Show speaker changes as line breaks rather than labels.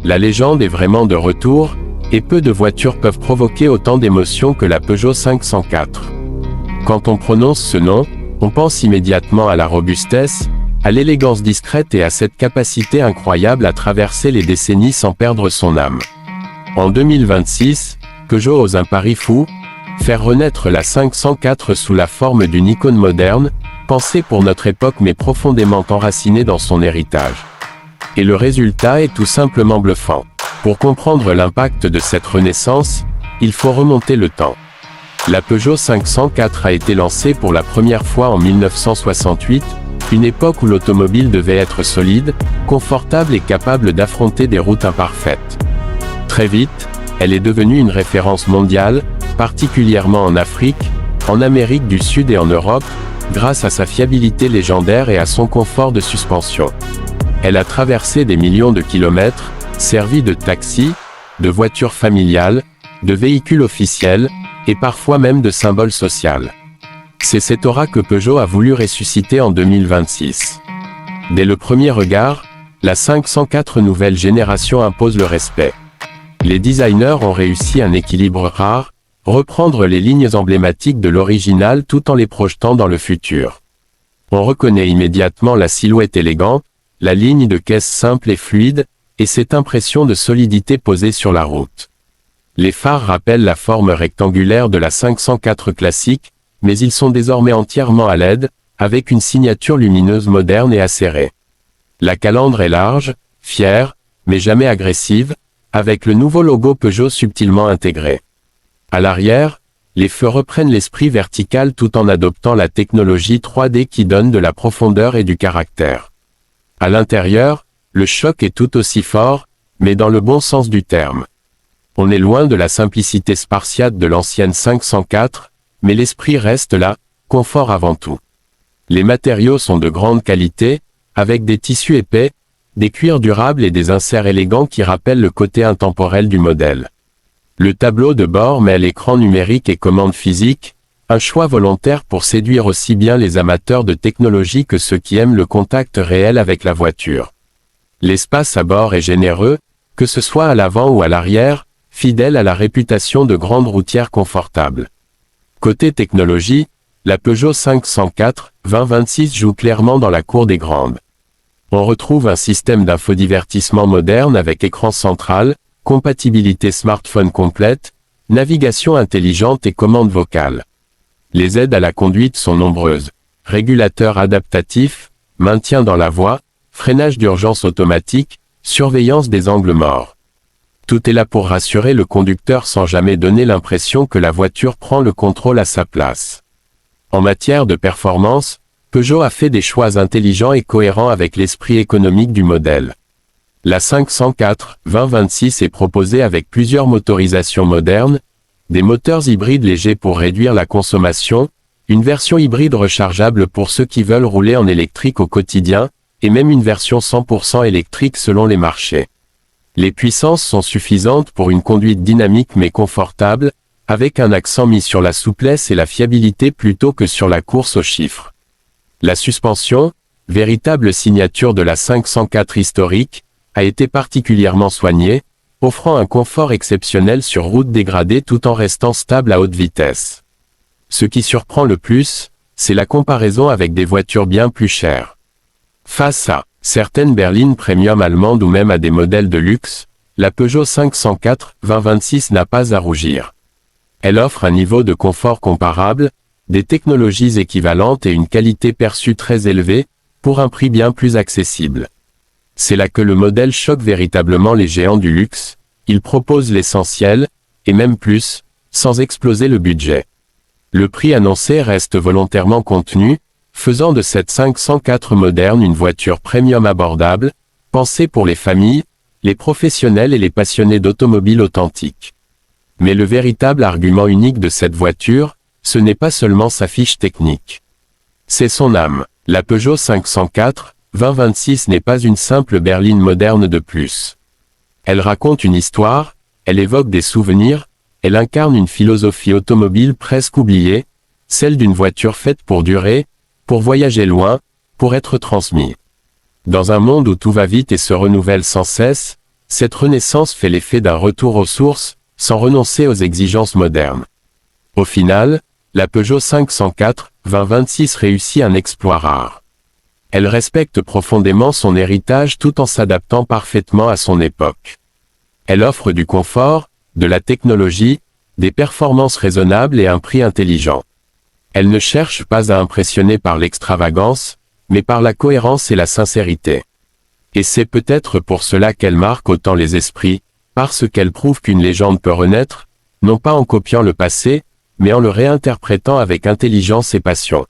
La légende est vraiment de retour, et peu de voitures peuvent provoquer autant d'émotions que la Peugeot 504. Quand on prononce ce nom, on pense immédiatement à la robustesse, à l'élégance discrète et à cette capacité incroyable à traverser les décennies sans perdre son âme. En 2026, Peugeot ose un pari fou, faire renaître la 504 sous la forme d'une icône moderne, pensée pour notre époque mais profondément enracinée dans son héritage. Et le résultat est tout simplement bluffant. Pour comprendre l'impact de cette renaissance, il faut remonter le temps. La Peugeot 504 a été lancée pour la première fois en 1968, une époque où l'automobile devait être solide, confortable et capable d'affronter des routes imparfaites. Très vite, elle est devenue une référence mondiale, particulièrement en Afrique, en Amérique du Sud et en Europe, grâce à sa fiabilité légendaire et à son confort de suspension. Elle a traversé des millions de kilomètres, servi de taxi, de voiture familiale, de véhicule officiel, et parfois même de symbole social. C'est cette aura que Peugeot a voulu ressusciter en 2026. Dès le premier regard, la 504 nouvelle génération impose le respect. Les designers ont réussi un équilibre rare, reprendre les lignes emblématiques de l'original tout en les projetant dans le futur. On reconnaît immédiatement la silhouette élégante, la ligne de caisse simple et fluide, et cette impression de solidité posée sur la route. Les phares rappellent la forme rectangulaire de la 504 classique, mais ils sont désormais entièrement à LED, avec une signature lumineuse moderne et acérée. La calandre est large, fière, mais jamais agressive, avec le nouveau logo Peugeot subtilement intégré. À l'arrière, les feux reprennent l'esprit vertical tout en adoptant la technologie 3D qui donne de la profondeur et du caractère. À l'intérieur, le choc est tout aussi fort, mais dans le bon sens du terme. On est loin de la simplicité spartiate de l'ancienne 504, mais l'esprit reste là, confort avant tout. Les matériaux sont de grande qualité, avec des tissus épais, des cuirs durables et des inserts élégants qui rappellent le côté intemporel du modèle. Le tableau de bord mêle écran numérique et commande physique, un choix volontaire pour séduire aussi bien les amateurs de technologie que ceux qui aiment le contact réel avec la voiture. L'espace à bord est généreux, que ce soit à l'avant ou à l'arrière, fidèle à la réputation de grande routière confortable. Côté technologie, la Peugeot 504 2026 joue clairement dans la cour des grandes. On retrouve un système d'infodivertissement moderne avec écran central, compatibilité smartphone complète, navigation intelligente et commande vocale. Les aides à la conduite sont nombreuses. Régulateur adaptatif, maintien dans la voie, freinage d'urgence automatique, surveillance des angles morts. Tout est là pour rassurer le conducteur sans jamais donner l'impression que la voiture prend le contrôle à sa place. En matière de performance, Peugeot a fait des choix intelligents et cohérents avec l'esprit économique du modèle. La 504 2026 est proposée avec plusieurs motorisations modernes, des moteurs hybrides légers pour réduire la consommation, une version hybride rechargeable pour ceux qui veulent rouler en électrique au quotidien, et même une version 100% électrique selon les marchés. Les puissances sont suffisantes pour une conduite dynamique mais confortable, avec un accent mis sur la souplesse et la fiabilité plutôt que sur la course aux chiffres. La suspension, véritable signature de la 504 historique, a été particulièrement soignée, offrant un confort exceptionnel sur route dégradée tout en restant stable à haute vitesse. Ce qui surprend le plus, c'est la comparaison avec des voitures bien plus chères. Face à certaines berlines premium allemandes ou même à des modèles de luxe, la Peugeot 504 2026 n'a pas à rougir. Elle offre un niveau de confort comparable, des technologies équivalentes et une qualité perçue très élevée, pour un prix bien plus accessible. C'est là que le modèle choque véritablement les géants du luxe, il propose l'essentiel, et même plus, sans exploser le budget. Le prix annoncé reste volontairement contenu, faisant de cette 504 moderne une voiture premium abordable, pensée pour les familles, les professionnels et les passionnés d'automobiles authentiques. Mais le véritable argument unique de cette voiture, ce n'est pas seulement sa fiche technique. C'est son âme. La Peugeot 504 2026 n'est pas une simple berline moderne de plus. Elle raconte une histoire, elle évoque des souvenirs, elle incarne une philosophie automobile presque oubliée, celle d'une voiture faite pour durer, pour voyager loin, pour être transmis. Dans un monde où tout va vite et se renouvelle sans cesse, Cette renaissance fait l'effet d'un retour aux sources, sans renoncer aux exigences modernes. Au final, la Peugeot 504 2026 réussit un exploit rare. Elle respecte profondément son héritage tout en s'adaptant parfaitement à son époque. Elle offre du confort, de la technologie, des performances raisonnables et un prix intelligent. Elle ne cherche pas à impressionner par l'extravagance, mais par la cohérence et la sincérité. Et c'est peut-être pour cela qu'elle marque autant les esprits, parce qu'elle prouve qu'une légende peut renaître, non pas en copiant le passé, mais en le réinterprétant avec intelligence et passion.